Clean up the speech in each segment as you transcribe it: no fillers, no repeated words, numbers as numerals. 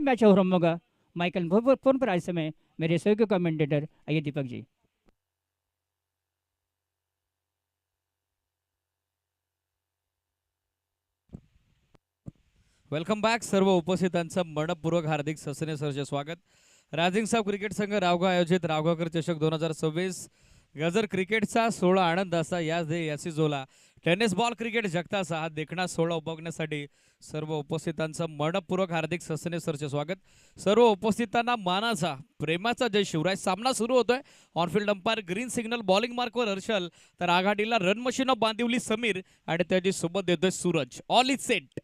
Match आरंभ होगा। Michael phone पर आज समय मेरे सहयोगी कमेंटेटर आइए दीपक जी। वेलकम बॅक सर्व उपस्थितांचं मनपूर्वक हार्दिक ससने सरचे स्वागत। रायझिंग साब क्रिकेट संघ रावगाव आयोजित रावगावकर चषक 2026 गजर क्रिकेटचा 16 आनंद असा याच दे याची जोला टेनिस बॉल क्रिकेट जगताचा हा देखणा 16 उपभोगण्यासाठी सर्व उपस्थितांचं मनपूर्वक हार्दिक ससने सरचे स्वागत। सर्व उपस्थितांना मानाचा प्रेमाचा जय शिवराय। सामना सुरू होतोय। On field umpire green signal bowling मार्कवर हर्षल तर आघाडीला रन मशीन बांधिवली समीर आणि त्याची सोबत देतोय सूरज। All is set.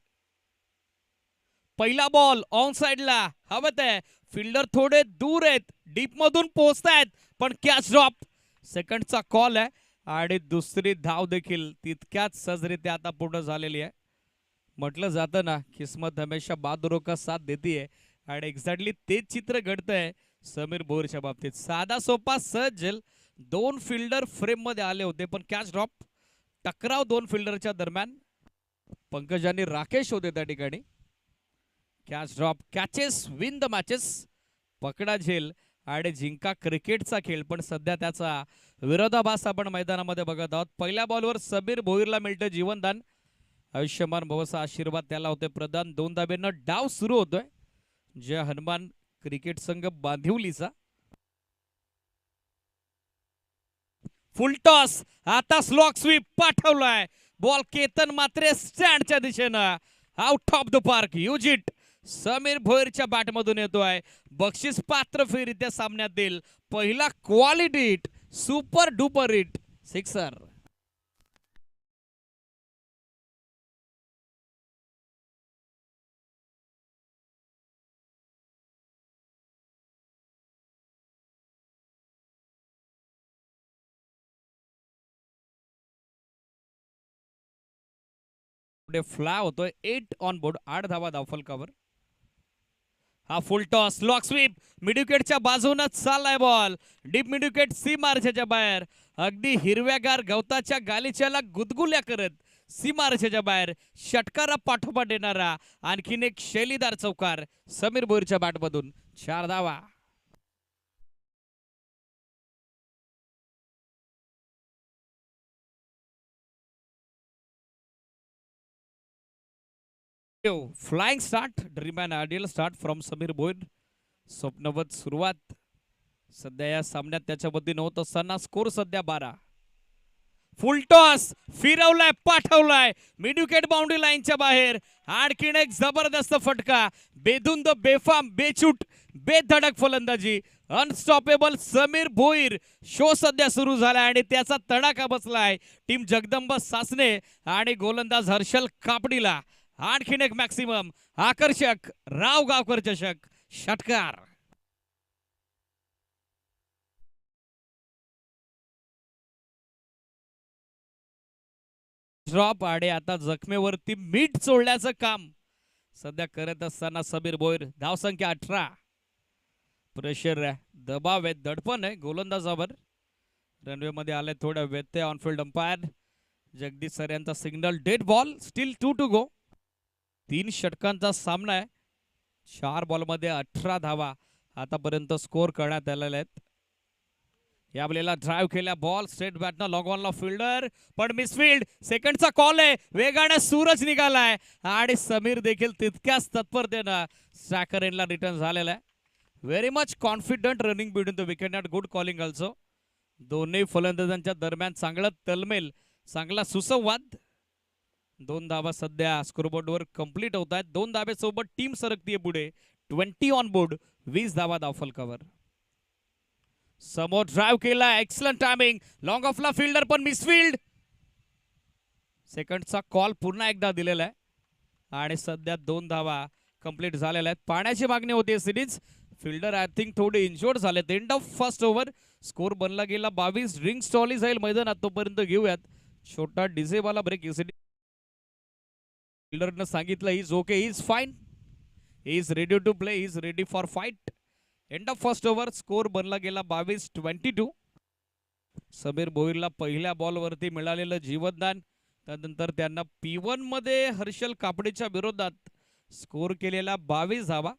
पहिला बॉल ऑन साइडला हवत आहे। फिल्डर थोडे दूर आहेत, डीप मधून पोहोचतायत पण कॅच ड्रॉप। सेकंडचा कॉल आहे आणि दुसरी धाव देखील तितक्याच सहजरित्या आता पूर्ण झालेली आहे। म्हटलं जातं ना, किस्मत हमेशा बहादुरों का साथ देती है आणि एक्झॅक्टली तेच चित्र घडतंय समीर भोईरच्या बाबतीत। साधा सोपा सहज झेल, दोन फिल्डर फ्रेम मध्ये आले होते पण कॅच ड्रॉप। टकराव दोन फिल्डरच्या दरम्यान, पंकज आणि राकेश होते त्या ठिकाणी। Catch drop, catches win the matches. पकडा झेल आणि जिंका क्रिकेटचा खेळ, पण सध्या त्याचा विरोधाभास आपण मैदानामध्ये बघत आहोत। पहिल्या बॉलवर समीर भोईरला मिळतं जीवनदान। आयुष्यमान भवसा आशीर्वाद त्याला होते प्रदान। 2 धाब्यांना डाव सुरू होतोय जय हनुमान क्रिकेट संघ बांधिवलीचा। फुल टॉस, आता स्लॉक स्वीप पाठवलाय। बॉल केतन मात्रे स्टँडच्या दिशेनं आउट ऑफ द पार्क। युजिट समीर भोईरच्या बॅटमधून येतोय। बक्षीस पात्र फेरीच्या सामन्यातील पहिला quality hit, super duper hit, sixer. Fly होतोय 8 ऑन बोर्ड, 8 धावा धावफलकावर। हा फुल टॉस, लॉक स्वीप, मिडविकेटच्या बाजूने चाललाय बॉल। डीप मिडविकेट सीमारेषेच्या बाहेर, अगदी हिरव्यागार गवताच्या गालिच्याला गुदगुल्या करत सीमारेषेच्या बाहेर षटकारा पाठोपाठ येणारा आणखीन एक शैलीदार चौकार समीर भोईरच्या बॅटमधून। 4 धावा। Flying start, dream and ideal start from Sameer Bhoir. स्वप्नवत सुरुवात सध्या या सामन्यात त्याच्या वतीनं होत असताना स्कोर सध्या 12। फुल टॉस, फिरवलाय पाठवलाय मिड-विकेट बाउंड्री लाईनच्या बाहेर। आणखीन एक जबरदस्त फटका, बेधुंद बेफाम बेचूट बेधडक फलंदाजी, अनस्टॉपेबल समीर भोईर। शो सध्या सुरू झाला आणि त्याचा तडाखा बसलाय टीम जगदंब सासने आणि गोलंदाज हर्षल कापडीला। आणखीन एक मॅक्सिमम आकर्षक रावगावकर चषक षटकार। ड्रॉप आणि आता जखमेवरती मीठ चोळण्याचं काम सध्या करत असताना समीर भोईर। धावसंख्या 18। प्रेशर आहे, दबाव आहे, दडपण आहे गोलंदाजावर। रनवे मध्ये आले थोड्या व्यत्यय। ऑनफिल्ड अंपायर जगदीश सर यांचा signal dead ball, still 2 to go. 3 षटकांचा सामना आहे। 4 बॉलमध्ये 18 धावा आतापर्यंत स्कोर करण्यात आलेल्या आहेत। या बॉलला ड्राइव्ह केल्या, बॉल स्ट्रेट बॅटनं लॉंग ऑनला फिल्डर पण मिसफिल्ड। सेकंडचा कॉल आहे, वेगाने सूरज निघालाय आणि समीर देखील तितक्याच तत्परतेनं स्ट्रायकर एंडला रिटर्न झालेला आहे। Very much confident running between the wicket and good calling also. दोन्ही फलंदाजांच्या दरम्यान चांगला तलमेल, चांगला सुसंवाद। 2 धावा सध्या स्कोरबोर्डवर कंप्लीट होत आहेत। 2 धावेसोबत टीम सरकतीये पुढे। 20 ऑन बोर्ड, 20 धावा धावफलकावर। समोर ड्राइव्ह केला, एक्सलंट टायमिंग, लॉंग ऑफला फिल्डर पण मिसफिल्ड। सेकंडचा कॉल पुन्हा एकदा दिलेला आहे आणि सध्या 2 धावा कंप्लीट झालेल्या आहेत। पाण्याची मागणी होती सिरीज। फिल्डर आय थिंक थोडे इंजोर्ड झालेत। End of first over, score बनला गेला 22। रिंग स्टॉली जाईल मैदानात, तोपर्यंत घेऊयात छोटा डिझेवाला ब्रेक। फिल्डरनं सांगितलं he is okay, he is fine, he is ready to play, he is ready for fight. End of first over, score बनला गेला 22-22। समीर भोईरला पहिल्या बॉलवरती मिळालेलं जीवनदान, त्यानंतर त्यांना P1 मध्ये हर्षल कापडीच्या विरोधात स्कोर केलेला 22 धावा।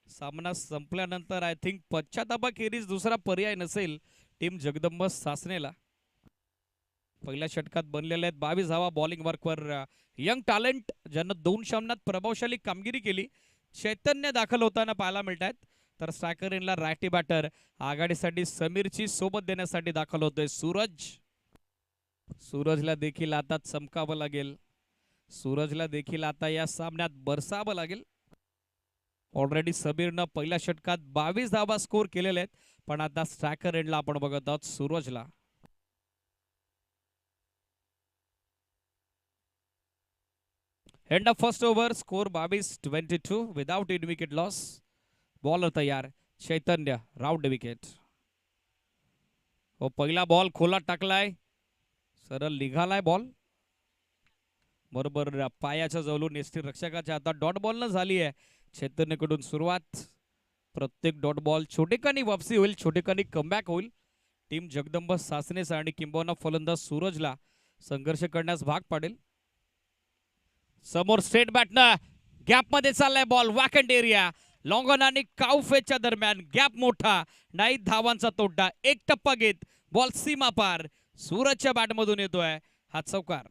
सामना संपल्यानंतर आय थिंक पश्चातापाखेरीज दुसरा पर्याय नसेल टीम जगदंब सासनेला. पहिल्या षटकात बनलेले आहेत 22 धावा बॉलिंग वर्कवर यंग टॅलेंट ज्यांना 2 सामन्यात प्रभावशाली कामगिरी केली चैतन्य दाखल होताना पाहायला मिळत आहेत. तर स्ट्रायकर इनला रायटी बॅटर आघाडीसाठी समीरची सोबत देण्यासाठी दाखल होतोय सूरज. सूरजला देखील आता चमकावं लागेल. सूरजला देखील आता या सामन्यात बरसावं लागेल. ऑलरेडी समीरनं पहिल्या षटकात 22 धावा स्कोर केलेले आहेत. पण आता स्ट्रायकर एंडला आपण बघत आहोत सूरजला. End of first over score 22-22 without in wicket loss. Bowler तयार चैतन्य राऊंड विकेट. पहिला बॉल खोलात टाकलाय सरळ निघालाय बॉल बरोबर पायाच्या जवळून एसटी रक्षकाच्या हातात. डॉट बॉल न झाली आहे चैतन्यकडून सुरुवात. प्रत्येक डॉट बॉल छोटेखानी वापसी होईल छोटेखानी कमबॅक होईल. टीम जगदंब सासनेचा आणि किंबहुना फलंदाज सूरजला संघर्ष करण्यास भाग पाडेल. समोर स्ट्रेट बॅटनं गॅप मध्ये चाललाय बॉल वॅकंट एरिया. लॉंगॉन आणि काउफेच्या दरम्यान गॅप मोठा नाही धावांचा तोडा. एक टप्पा घेत बॉल सीमा पार सूरजच्या बॅटमधून येतोय हा चौकार.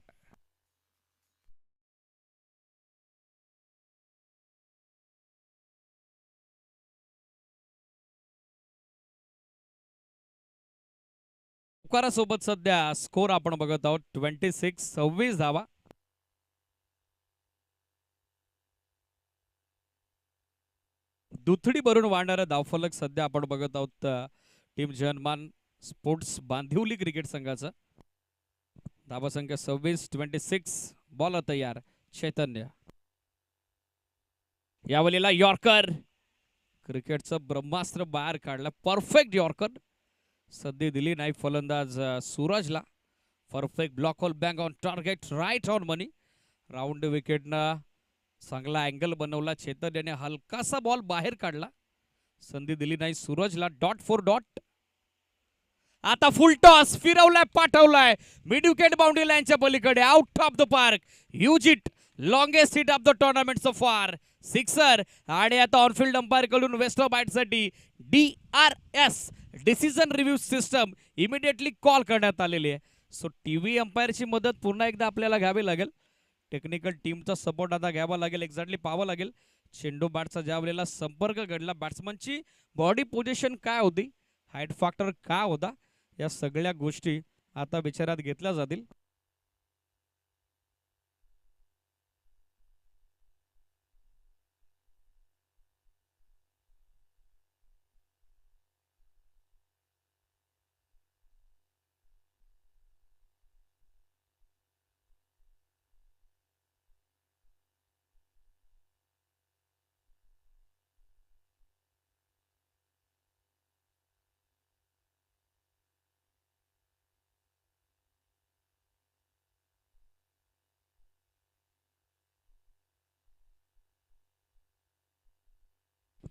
चौकारासोबत सध्या स्कोर आपण बघत आहोत 26 धावा. दुथडी भरून वाढणारा धावफलक सध्या आपण बघत आहोत टीम जनमान स्पोर्ट्स बांदिवली क्रिकेट संघाचा. धावा संख्या 26-26. बॉलर तयार चैतन्य. यावेळेला यॉर्कर क्रिकेटचं ब्रह्मास्त्र बाहेर काढलं. परफेक्ट यॉर्कर सध्या दिली नाही फलंदाज सूरजला. Perfect block hole bang on target right on money. Round विकेटनं चांगला अँगल बनवला. चैतन्याने हलकासा बॉल बाहेर काढला. संधी दिली नाही सूरजला. Dot for dot. आता फुल टॉस फिरवलाय पाठवलाय मिड विकेट बाउंड्री लाईनच्या पलीकडे out of the park. Huge hit longest hit of the tournament so फार. सिक्सर. आणि आता ऑनफिल्ड अंपायर कडून वेस्ट ऑफ साठी DRS decision review system immediately call करण्यात आलेली आहे. सो टीव्ही अंपायरची मदत पुन्हा एकदा आपल्याला घ्यावी लागेल. टेक्निकल टीमचा सपोर्ट आता घ्यावा लागेल. एक्झॅक्टली पाहावं लागेल चेंडू बॅटचा ज्या वेळेला संपर्क घडला बॅट्समनची बॉडी पोझिशन काय होती हाईट फॅक्टर काय होता या सगळ्या गोष्टी आता विचारात घेतल्या जातील.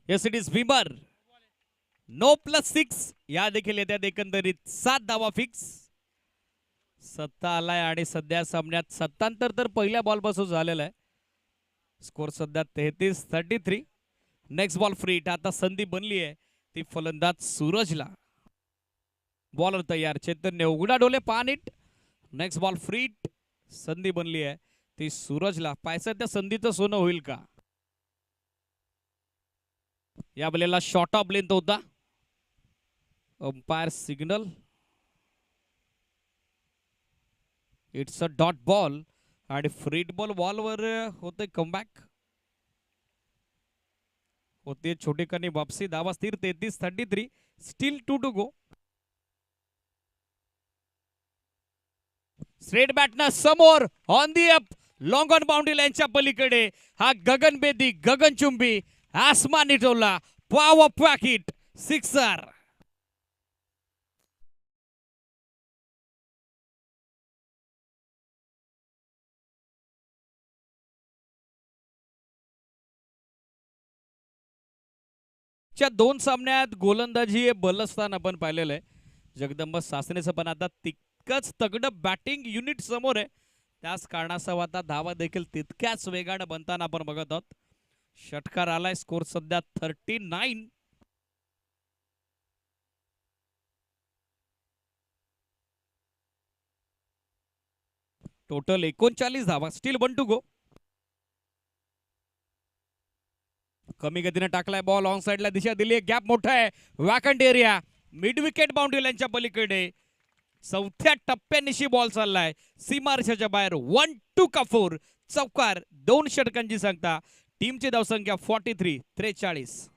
येस इट इज विमर. नो +6 या देखील येत्यात एकंदरीत 7 धावा फिक्स. सत्ता आलाय आणि सध्या सामन्यात सत्तांतर तर पहिल्या बॉल पासून झालेला आहे. स्कोर सध्या 33-33. Next ball free hit. आता संधी बनली आहे ती फलंदाज सूरजला. बॉलर तयार चैतन्य उघडा डोले पानीट. Next ball फ्रीट. संधी बनली आहे ती सूरजला. पायसा त्या संधीचं सोनं होईल का. या बलेला शॉर्ट ऑफ लेंथ होता. Umpire signal. It's a dot ball आणि फ्रीट बॉल बॉलवर होते कमबॅक होते छोटेखानी वापसी. धावा स्थिर 33-33. Still 2 to go. स्ट्रेट बॅटनं समोर on the up long on boundary लाईनच्या पलीकडे हा गगनभेदी गगनचुंबी आसमानी टोला पॉवर पॅकेट सिक्सर. च्या 2 सामन्यात गोलंदाजी बलस्थान आपण पाहिलेलं आहे जगदंब सासनेचं. पण आता तितकंच तगडं बॅटिंग युनिट समोर आहे. त्याच कारणासह आता धावा देखील तितक्याच वेगाने बनताना आपण बघत आहोत. षटकार आलाय. स्कोर सध्या 39. टोटल 39 धावा. Still 1 to go. कमी गतीने टाकलाय बॉल. ऑन साइडला दिशा दिली. गॅप मोठा आहे. Vacant area. Mid wicket boundary लाईनच्या पलीकडे चौथ्या टप्प्यानिशी बॉल चाललाय. सीमारेषेच्या बाहेर 1-2 का 4. चौकार. 2 षटकांची सांगता. टीमची धावसंख्या 43-43.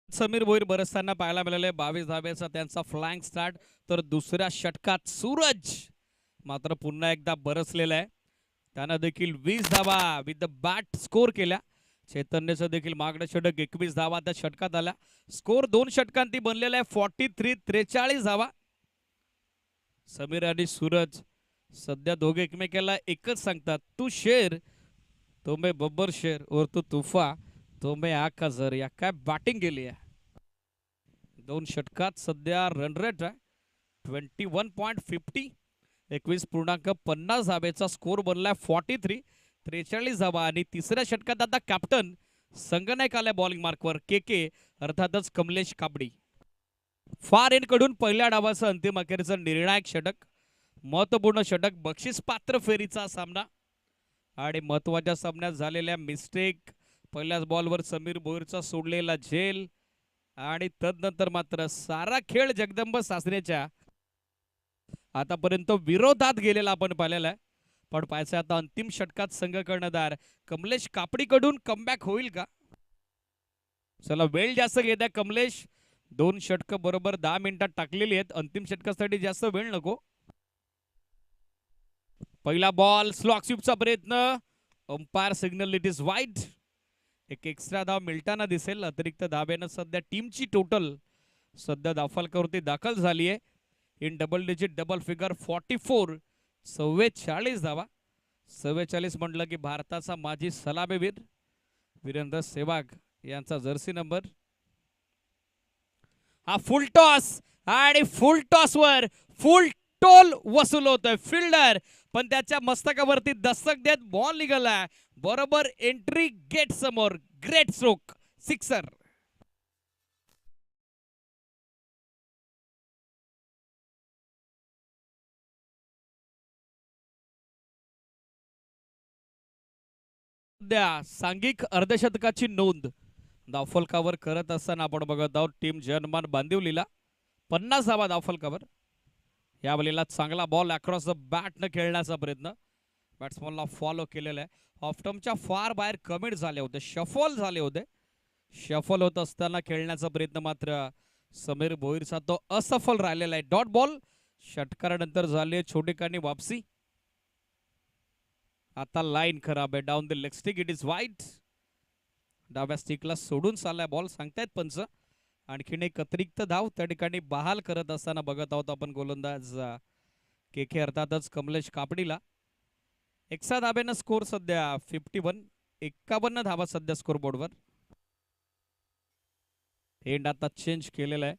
समीर भोईर बरसताना पाहायला मिळाले. 22 धाब्याचा त्यांचा फ्लँक स्टार्ट. तर दुसऱ्या षटकात सूरज मात्र पुन्हा एकदा बरसलेला आहे. त्यानं देखील 20 धावा विथ द बॅट स्कोर केल्या. चैतन्यचं देखील मागणं षटक 21 धावा त्या षटकात आल्या. स्कोर 2 षटकांती बनलेला आहे 43-43 धावा. समीर आणि सूरज सध्या दोघे एकमेकाला एकच सांगतात, तू शेर तो मैं बब्बर शेर और तू तुफा तो मैं आका जर. या काय बॅटिंग केली आहे. 2 षटकात सध्या रन रेट आहे 21.50. 21.50 धाब्याचा स्कोर बनलाय 43 धावा. आणि तिसऱ्या षटकात आता कॅप्टन संगनायक आलाय बॉलिंग मार्कवर. के अर्थातच कमलेश कापडी. फार एंड कडून पहिल्या डावाचं अंतिम अखेरचं निर्णायक षटक. महत्वपूर्ण षटक. बक्षीस पात्र फेरीचा सामना. आणि महत्वाच्या सामन्यात झालेल्या मिस्टेक. पहिल्याच बॉलवर समीर भोईरचा सोडलेला झेल. आणि तदनंतर मात्र सारा खेळ जगदंब सासरेच्या आतापर्यंत विरोधात गेलेला आपण पाहिलेला आहे. पण पाहायचं आता अंतिम षटकात संघ कर्णधार कमलेश कापडीकडून कमबॅक होईल का. चला वेळ जास्त घेत आहे कमलेश. 2 षटकं बरोबर 10 मिनिटात टाकलेली आहेत. अंतिम षटकासाठी जास्त वेळ नको. पहिला बॉल स्लॉक स्वीपचा प्रयत्न. Umpire signal it is wide. एक एक्स्ट्रा धाव मिळताना दिसेल. अतिरिक्त धाब्यानं सध्या टीमची टोटल सध्या धावफलकावरती दाखल झाली आहे. In double digit double figure 44 धावा. 44 म्हटलं की भारताचा माजी सलामीवीर वीरेंद्र सेहवाग यांचा जर्सी नंबर. हा फुल टॉस. आणि फुल टॉसवर फुल टोल वसूल होतोय फिल्डर. पण त्याच्या मस्तकावरती दस्तक देत बॉल निघाला बरोबर एंट्री गेट समोर. Great stroke. सिक्सर. सध्या सांघिक अर्धशतकाची नोंद धावफलकावर करत असताना आपण बघत आहोत टीम जनमान बांदिवलीला 50 धावा धावफलकावर. या वेळेला चांगला बॉल अक्रॉस द बॅट न खेळण्याचा प्रयत्न. बॅट्समनला फॉलो केलेला आहे. ऑफटमच्या फार बाहेर कमिट झाले होते. शफल झाले होते. शफल होत असताना खेळण्याचा प्रयत्न मात्र समीर भोईरचा तो असफल राहिलेला आहे. Dot ball. षटकारानंतर झाली छोटेखानी वापसी. आता लाईन खराब आहे. Down the leg stick it is wide. डाव्या स्टिकला सोडून चाललाय बॉल सांगतायत पंच. आणखीन एक अतिरिक्त धाव त्या ठिकाणी बहाल करत असताना बघत आहोत आपण गोलंदाज के अर्थातच कमलेश कापडीला. 61 धाब्यानं स्कोर सध्या 51 धावा सध्या स्कोर बोर्डवर. एंड आता चेंज केलेला आहे.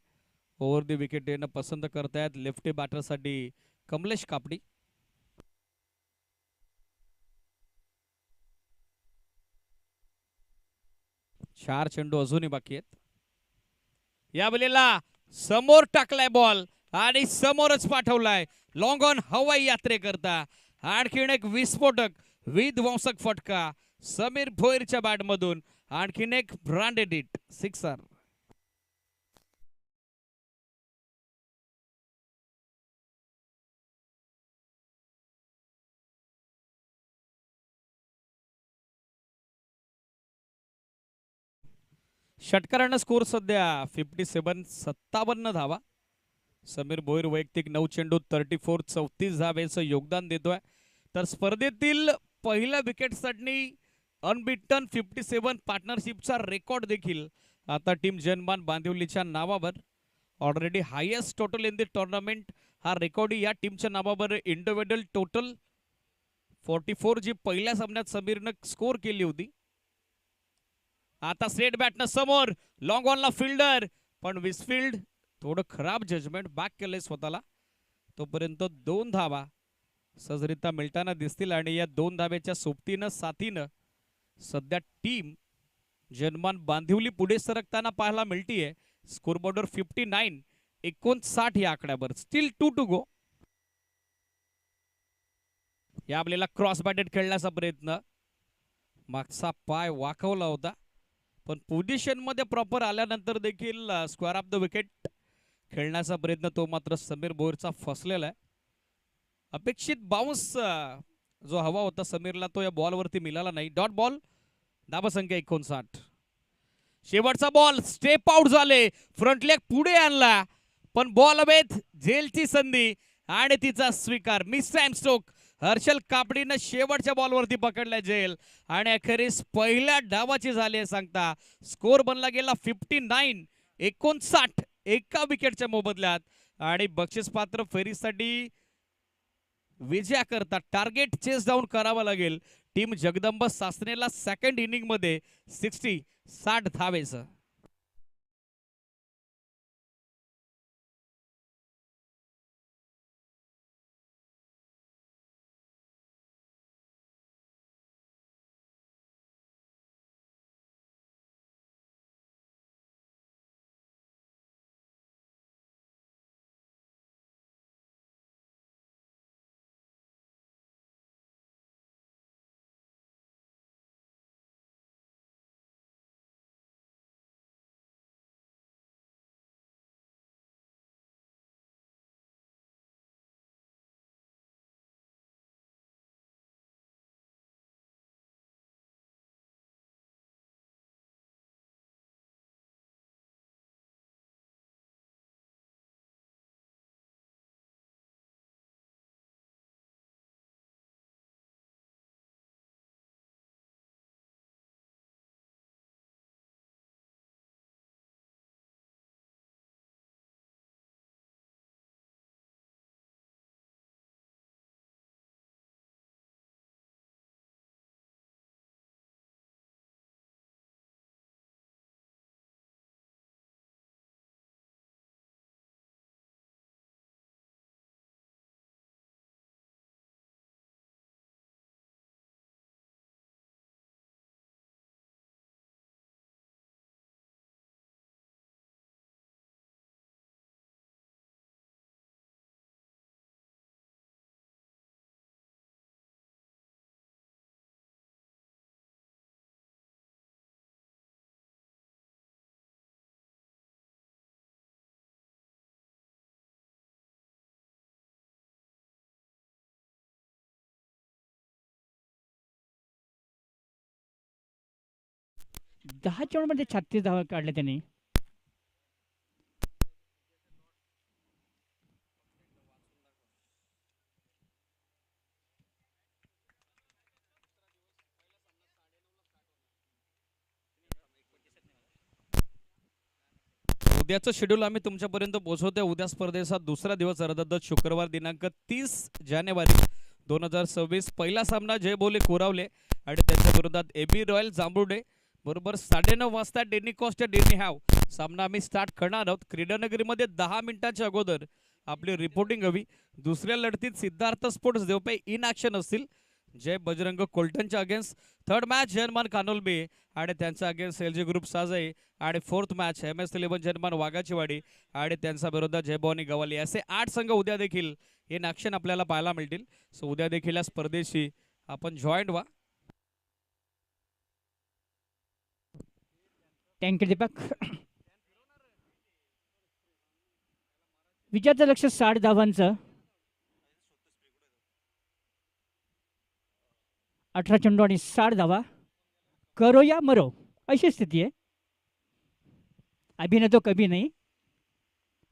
ओव्हर दी विकेट येणं पसंत करतायत लेफ्टी बॅटरसाठी कमलेश कापडी. चार चेंडू अजूनही बाकी आहेत. या वेळेला समोर टाकलाय बॉल आणि समोरच पाठवलाय. लॉंग ऑन हवाई यात्रेकरता आणखीन एक विस्फोटक विध्वंसक फटका समीर भोईरच्या बॅटमधून. आणखीन एक ब्रँडेड हिट. सिक्सर. षटकारानं स्कोर सध्या 57 धावा. समीर भोईर वैयक्तिक 9 चेंडू 34 धावेचं योगदान देतोय. तर स्पर्धेतील पहिल्या विकेटसाठी अनबिटन 57 पार्टनरशिपचा रेकॉर्ड देखील आता टीम जनमान बांदिवलीच्या नावावर. Already highest total in the tournament हा रेकॉर्ड या टीमच्या नावावर इंडिव्हिज्युअल टोटल 44 जी पहिल्या सामन्यात समीरनं स्कोर केली होती. आता स्ट्रेट बॅटनं समोर लॉंग ऑनला फिल्डर, पण विसफिल्ड थोडं खराब जजमेंट, बॅक केलंय स्वतःला. तोपर्यंत 2 धावा सहजरित्या मिळताना दिसतील आणि या 2 धावेच्या सोबतीनं साथीनं सध्या टीम जनमान बांधिवली पुढे सरकताना पाहायला मिळतीये. स्कोरबोर्डवर 59 या आकड्यावर. स्टील 2 टू गो. या आपल्याला क्रॉस बॅटेड खेळण्याचा प्रयत्न, मागचा पाय वाकवला होता, पण पोझिशन मध्ये प्रॉपर आल्यानंतर देखील स्क्वेअर ऑफ द विकेट खेळण्याचा प्रयत्न तो मात्र समीर भोईरचा फसलेला आहे. अपेक्षित बाउन्स जो हवा होता समीरला तो या बॉलवरती मिळाला नाही. Dot ball. धावसंख्या 59. शेवटचा बॉल. स्टेप आउट झाले, फ्रंट लेग पुढे आणला, पण बॉल अवेत. झेलची संधी आणि तिचा स्वीकार. Mistime stroke. हर्षल कापडीनं शेवटच्या बॉलवरती पकडलाय झेल आणि अखेरीस पहिल्या डावाची झाली आहे सांगता. स्कोर बनला गेला 59 एका विकेटच्या मोबदल्यात. आणि बक्षीस पात्र फेरीसाठी विजयाकरता टार्गेट चेस डाऊन करावा लागेल टीम जगदंब सासनेला सेकंड इनिंग मध्ये 60 धावेचं. दहा चेंडूमध्ये 36 धावा काढल्या त्यांनी. उद्याचं शेड्यूल आम्ही तुमच्यापर्यंत पोहोचवतोय. उद्या स्पर्धेचा दुसरा दिवस अर्धदत शुक्रवार दिनांक 30 जानेवारी 2026. पहिला सामना जय बोले कोरावले आणि त्यांच्या विरोधात एबी रॉयल जांभुर्डे. बरोबर 9:30 वाजता डेनी कॉस्ट डेनी हॅव सामना आम्ही स्टार्ट करणार आहोत. क्रीडानगरीमध्ये 10 मिनिटांच्या अगोदर आपली रिपोर्टिंग हवी. दुसऱ्या लढतीत सिद्धार्थ स्पोर्ट्स देवपे इन ॲक्शन असतील. जय बजरंग कोलटनच्या अगेन्स्ट. थर्ड मॅच जर्मन कानोलबे आणि त्यांचा अगेन्स्ट एल जी ग्रुप साजई. आणि fourth match MS11 German Waghachiwadi आणि त्यांचा विरोधात जयभवानी गवाली. असे 8 संघ उद्या देखील इन ॲक्शन आपल्याला पाहायला मिळतील. सो उद्या देखील या स्पर्धेशी आपण जॉईंट व्हा. थँक्यू दीपक. विजयाचं लक्ष 60 धावांचं. 18 चेंडू आणि 60 धावा. करो या मरो अशी स्थिती आहे. अभी न तो कभी नहीं.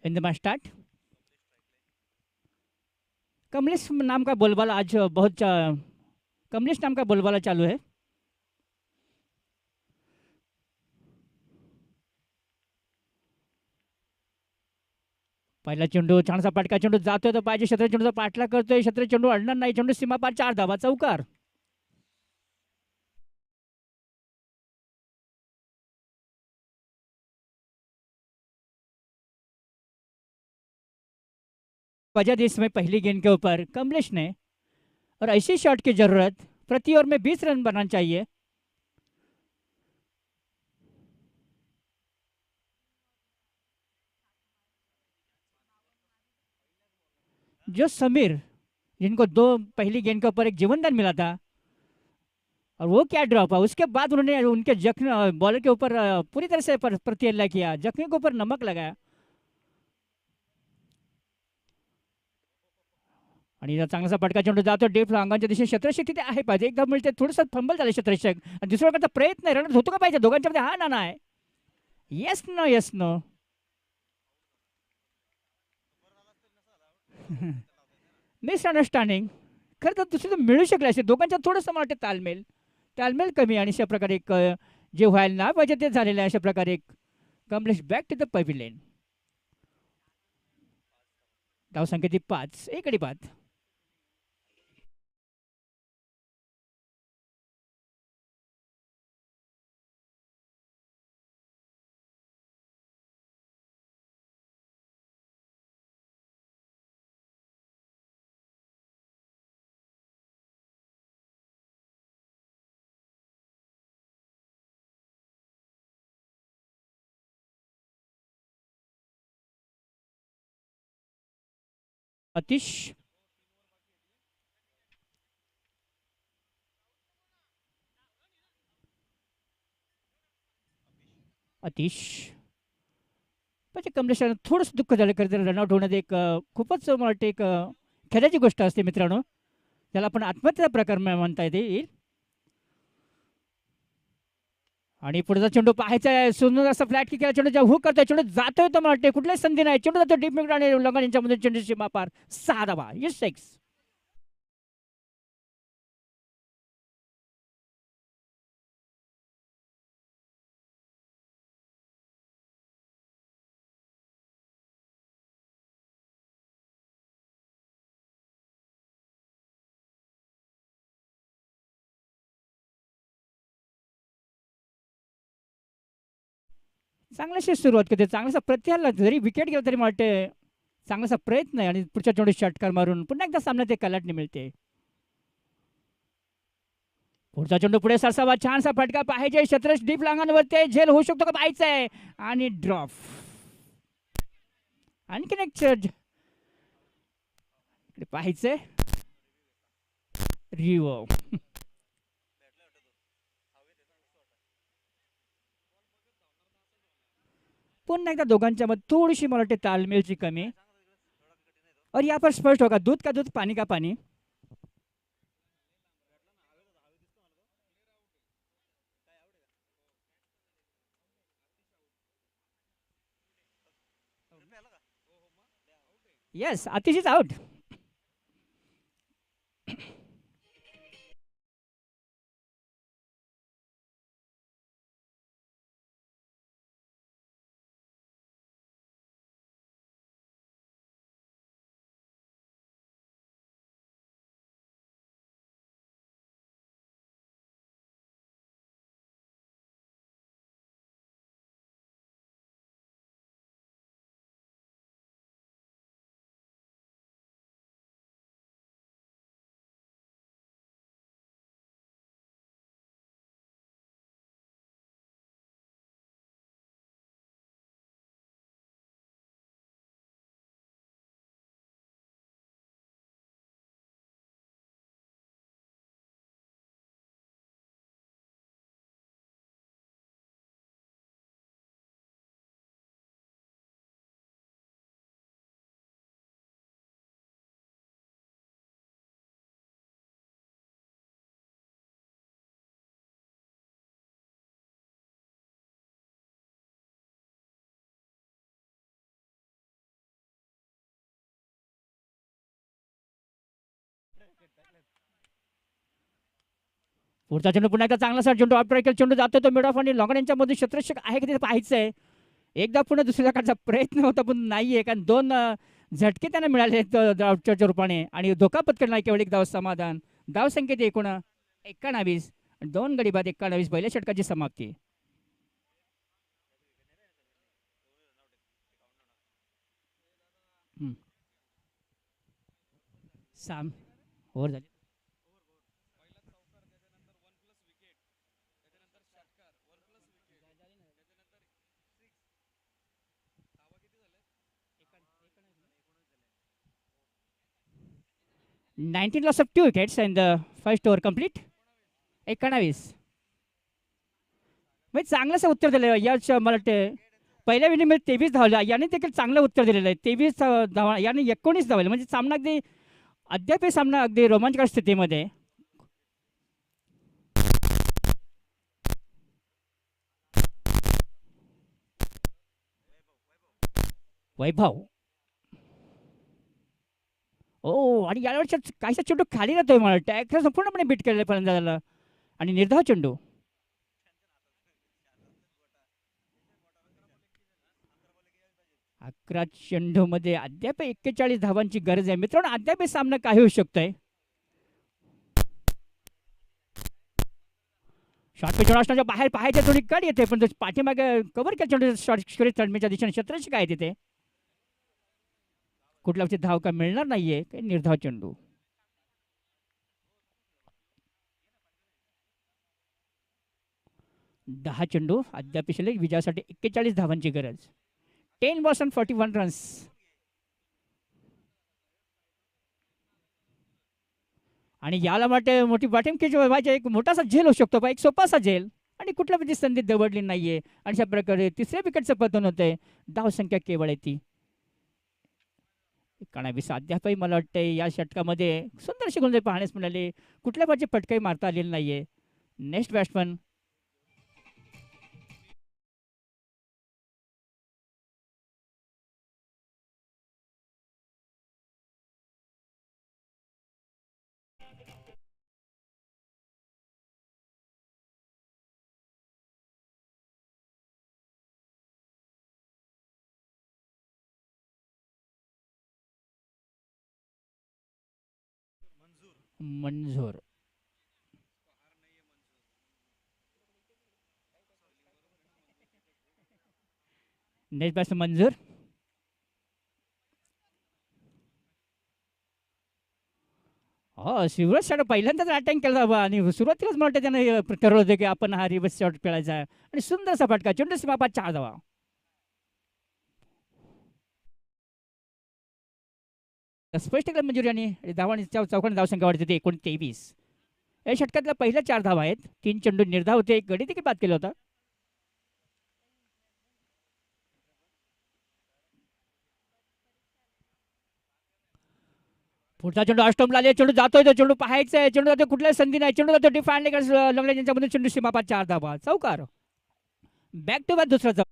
In the match start. Kamlesh नाम का बोलबाला आज बहुत कमलेश नाम का बोलबाला चालू है. पहिला चेंडू छानसा फटका, चेंडू जातोय तर पाहिजे क्षेत्र, चेंडूचा पाठला करतोय क्षेत्र, चेंडू अडणार नाही, चेंडू सीमापार 4 धावा, चौकार. वजह दी इसमें पहली गेंद के ऊपर कमलेश ने, और ऐसी शॉट की जरूरत, प्रति ओवर में 20 रन बनाना चाहिए. जो समीर, जिनको दो पहली गेंद के ऊपर एक जीवनदान मिला था, और वो क्या ड्रॉप है, उसके बाद उन्होंने उनके जख्म बॉलर के ऊपर पूरी तरह से प्रत्यल्ला किया, जख्मी के ऊपर नमक लगाया. आणि इथं चांगलासा फटका, चेंडू जातो डीप अंगाच्या दिशेने, क्षेत्ररक्षक तिथे आहे पाहिजे, एकदा मिळते, थोडंसं फंबल झालं क्षेत्ररक्षक, आणि दुसऱ्या प्रकारचा प्रयत्न आहे, रन होतो का पाहिजे दोघांच्या मध्ये, हा ना नाही, yes no yes no. Misunderstanding, खरं तर दुसरं मिळू शकले असे दोघांच्या, थोडंसं मला वाटतं तालमेल तालमेल कमी, आणि अशा प्रकारे एक जे व्हायला ना पाहिजे ते झालेलं आहे. अशा प्रकारे एक Kamlesh back to the pavilion. धावसंख्या ती 5, 1 बाद. अतिश अतिश म्हणजे कमलेशानं थोडंसं दुःख झालं, खरं रनआउट होण्यात एक खूपच मला वाटतं एक खेळाची गोष्ट असते मित्रांनो, त्याला आपण आत्महत्येचा प्रकार म्हणता येईल. आणि पुढचा चेंडू पाहायचा आहे, सुंदर असा फ्लॅट किक केला, चेंडू जेव्हा हुक करतोय, चेंडू जातोय तर मला वाटते कुठल्याच संधी नाही, चेंडू जातो डीप मिड आणि लंगन यांच्यामध्ये चेंडू सीमा पार, 6 धावा, यस 6. चांगल्याशी सुरुवात करते, चांगलासा प्रत्याला जरी विकेट गेला तरी मला वाटते चांगलासा प्रयत्न आहे, आणि पुढच्या चेंडू षटकार मारून पुन्हा एकदा सामन्यात एक कलाटणी मिळते. पुढचा चेंडू पुढे सरसावा, छानसा फटका पाहिजे, क्षेत्ररक्षक डीप लांगांवरती झेल होऊ शकतो का पाहायचं आहे, आणि ड्रॉप. आणखीन एक पाहायचंय, रिओ. पुन्हा एकदा दोघांच्या मध्ये थोडीशी मला वाटते तालमेलची कमी, और यहाँ पर स्पष्ट होगा दूध का दूध पानी का पानी. Yes, Atish is out. पुढचा चेंडू पुन्हा एकदा चांगला चेंडू ऑफ केला, चेंडू जातो तो मिड ऑफ, आणि लॉंगन यांच्यामध्ये क्षेत्ररक्षक आहे की ते पाहायचं आहे. एकदा पुन्हा दुसऱ्या काढचा प्रयत्न होता पण नाहीये, कारण दोन झटके त्यांना मिळाले आउटच्या रूपाने आणि धोका पत्करला केवळ एक धाव समाधान. धाव संख्येत एकूण 91, 2 गडी बाद 91 पहिल्या षटकाची समाप्ती. हम्म. साम ओव्हर झाली. Nineteen loss of 2 wickets and the first over complete. 91 म्हणजे चांगलंच उत्तर दिलं याच मला वाटते. पहिल्या विनिमयात 23 धावल्या, याने देखील चांगलं उत्तर दिलेलं आहे. 23 धावा, याने 19 धावले, म्हणजे सामना अगदी अद्याप हे सामना अगदी रोमांचकर स्थितीमध्ये. वैभव ओ, आणि या वर्षात काहीसा चेंडू खाली जातोय मला वाटतं. ॲक्टर संपूर्णपणे बीट केलेलं फलंदाजाला आणि निर्धाव चेंडू. 11 चेंडूमध्ये अद्याप 41 धावांची गरज आहे मित्रांनो. अद्याप हे सामना काय होऊ शकतोय. शॉर्ट पिच असण्याच्या बाहेर पाहायचे थोडी कड येते, पण पाठीमागे कव्हर केला चेंडू शॉर्ट तडमेच्या दिशेने क्षेत्राशी काय तिथे कुठला धाव का मिळणार नाहीये. काही निर्धाव चेंडू. दहा चेंडू अद्याप शिल्लक, विजयासाठी 41 धावांची गरज. 10 balls and 41 रन्स. आणि याला वाटते मोठी बॅटिंग की व्हायचे, एक मोठासा झेल होऊ शकतो, एक सोपासा झेल, आणि कुठल्या पण संधी दवडली नाहीये. आणि अशा प्रकारे तिसऱ्या विकेटचं पतन होतंय. धाव संख्या केवळ आहे ती 91. अद्यापही मला वाटते या षटकामध्ये सुंदरशी गोलंदाजी पाहण्यास मिळाली. कुठल्या बाजूचे फटकाही मारता आलेले नाहीये. नेक्स्ट बॅट्समन मंजूर. नेक्स्ट बॅट्समन मंजूर. हो, शिवराज शॉट पहिल्यांदाच अटॅक केला बाबा, आणि सुरुवातीलाच मला वाटतं त्यानं ठरवलं होतं की आपण हा रिव्हर्स शॉट खेळायचा आहे. आणि सुंदरसा फटका, चेंडू सीमापार 4 धावा. स्पष्ट केलं मंजुरी, आणि धावांनी चौकाने धावसंख्या वाढत होती 23. या षटकातल्या पहिल्या 4 धावा आहेत. 3 चेंडू निर्धाव होते, एक गडी देखील बाद केला होता. पुढचा चेंडू अष्टमला आले, चेंडू जातोय, तो चेंडू पाहायचा आहे, चेंडू जातो, कुठल्याही संधी नाही, चेंडू जातो डिफाईन लंगड्या यांच्यामध्ये, चेंडू सीमापार 4 धावा. चौकार. बॅक टू बॅक दुसरा चौकार.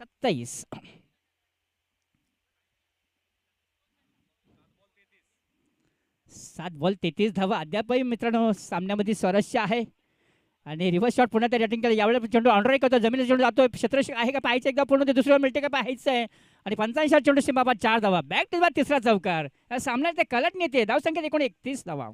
27. 7 बॉल 33 धावा. अद्यापही मित्रांनो सामन्यामध्ये स्वारस्य आहे. आणि रिव्हर्स शॉट पुन्हा त्या रॅटिंग केलं. यावेळेला चेंडू ऑनराईक होता, जमिनीचा चेंडू जातोय, क्षेत्ररक्षक आहे का पाहायचं एकदा, पूर्ण ते दुसऱ्या मिळते का पाहायचं आहे. आणि 85 चेंडू सीमापार 4 धावा. बॅक टू बॅक तिसरा चौकार. या सामन्यात ते कलट नेते. धावसंख्या 31 धावा.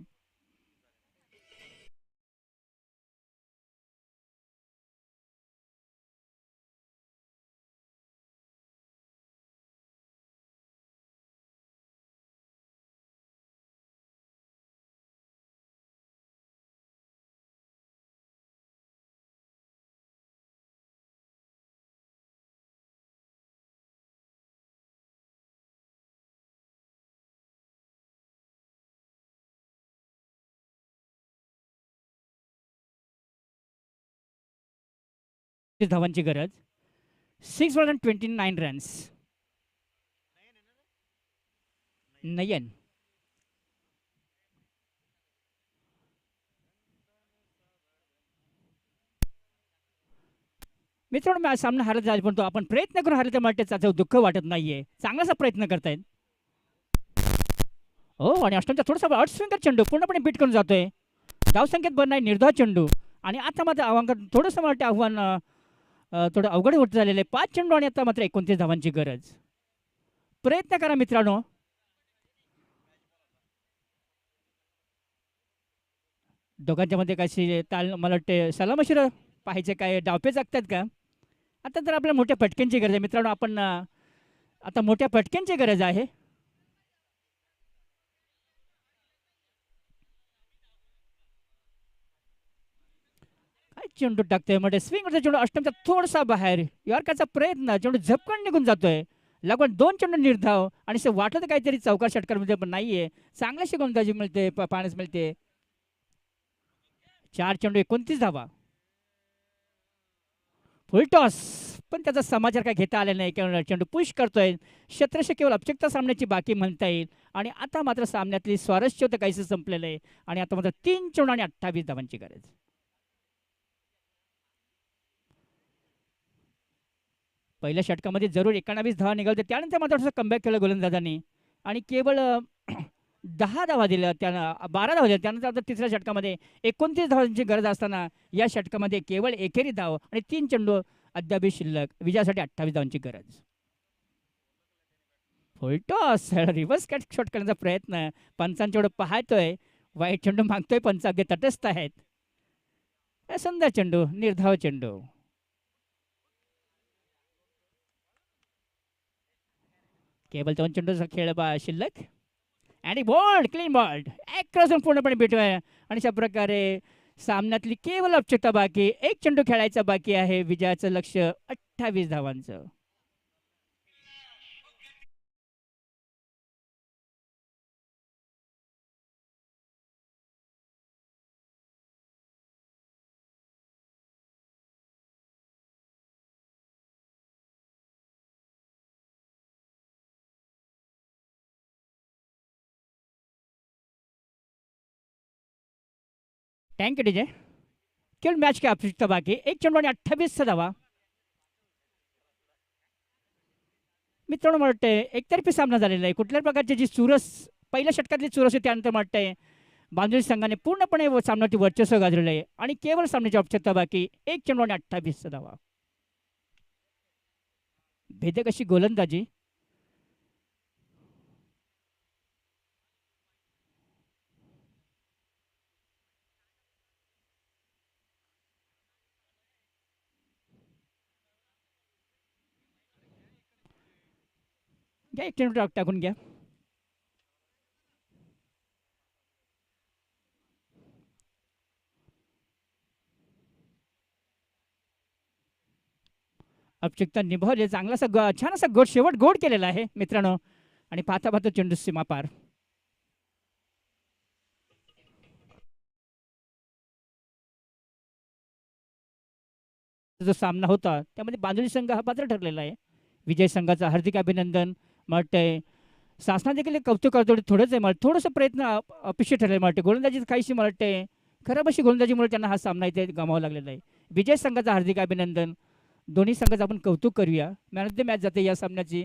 धावांची गरज. 629 रन्स. नयन मित्रांनो, मी सामना हारत जायला पण आपण प्रयत्न करून हारले तर मला त्याचं दुःख वाटत नाहीये. चांगलासा प्रयत्न करतायत. हो, आणि अष्टमचा थोडासा आउट स्विंगर चेंडू पूर्णपणे बीट करून जातोय. धावसंख्येत बरं नाही, निर्धाव चेंडू. आणि आता मात्र आव्हान थोडंसं मला वाटतं आव्हान थोडं अवघड होत झालेलं आहे. 5 चेंडू आणि आता मात्र 29 धावांची गरज. प्रयत्न करा मित्रांनो. दोघांच्या मध्ये कशी ताल मला वाटते सलामशीर पाहायचे काय डावपे जागतात का. आता तर आपल्याला मोठ्या फटक्यांची गरज आहे मित्रांनो. आपण आता मोठ्या फटक्यांची गरज आहे. काय चेंडू टाकतोय म्हणजे स्विंगचा चेंडू अष्टमचा थोडासा बाहेर. यॉर्करचा प्रयत्न चेंडू झपकन निघून जातोय. लागून 2 चेंडू निर्धाव आणि असं वाटत काहीतरी चौकार षटकामध्ये पण नाहीये. चांगल्याशी गोलंदाजी मिळते, पाण्यास मिळते. 4 चेंडू 29 धावा. फुल टॉस पण त्याचा समाचार काय घेता आला नाही. केवळ चेंडू पुश करतोय. क्षेत्ररक्षक केवळ अपचकता सामन्याची बाकी म्हणता येईल. आणि आता मात्र सामन्यातली स्वारस्य होतं काहीसं संपलेलं आहे. आणि आता मात्र 3 चेंडू आणि 28 धावांची गरज. पहिल्या षटकामध्ये जरूर 19 धावा निघालते. त्यानंतर मात्र थोडंसं कमबॅक केलं गोलंदाजांनी आणि केवळ 10 धावा दिल्या. त्यानं 12 धावा दिल्या. त्यानंतर आता तिसऱ्या षटकामध्ये 29 धावांची गरज असताना या षटकामध्ये केवळ एकेरी धाव आणि 3 चेंडू अद्याप शिल्लक. विजयासाठी 28 धावांची गरज. फुल टॉस रिव्हर्स कट शॉट करण्याचा प्रयत्न. पंचांच्या एवढं पाहतोय. वाईट चेंडू मागतोय. पंच अगदी तटस्थ आहेत. सुंदर चेंडू, निर्धाव चेंडू. केवळ 2 चेंडूचा खेळ शिल्लक आणि बोल्ड क्लीन बॉल्ड एक क्रॉसून पूर्णपणे भेटूया. आणि अशा प्रकारे सामन्यातली केवळ औपचारिकता बाकी. 1 चेंडू खेळायचा बाकी आहे. विजयाचं लक्ष 28 धावांचं. Thank you DJ. केवळ मॅच की औपचारिकता बाकी. 1 चेंडू आणि 28 धावा. मित्रांनो मला वाटतंय एकतर्फी सामना झालेला आहे. कुठल्याच प्रकारची जी चुरस पहिल्या षटकातली चुरस होती त्यानंतर मला वाटतंय बांधुरी संघाने पूर्णपणे सामन्याची वर्चस्व गाजवलं आहे. आणि केवळ सामन्याची औपचारिकता बाकी. 1 चेंडू आणि 28 धावा. भेदक अशी गोलंदाजी. घ्या 1 चेंडू टाकून घ्या. औपचारिकता निभावली. चांगलासा छान असा गोड शेवट गोड केलेला आहे मित्रांनो. आणि पाहता पाहता चेंडू सीमा पार. जो सामना होता त्यामध्ये बांधुरी संघ हा पात्र ठरलेला आहे. विजय संघाचा हार्दिक अभिनंदन. वाटतंय शासना देखील कौतुक करतो. थोडंच आहे मला थोडंसं प्रयत्न अपेक्षित ठरले. मला वाटते गोलंदाजी काहीशी मला वाटते खराब अशी गोलंदाजीमुळे त्यांना हा सामना इथे गमावा लागलेला आहे. विजय संघाचा हार्दिक अभिनंदन. दोन्ही संघाचं आपण कौतुक करूया. मॅन ऑफ द मॅच जाते या सामन्याची.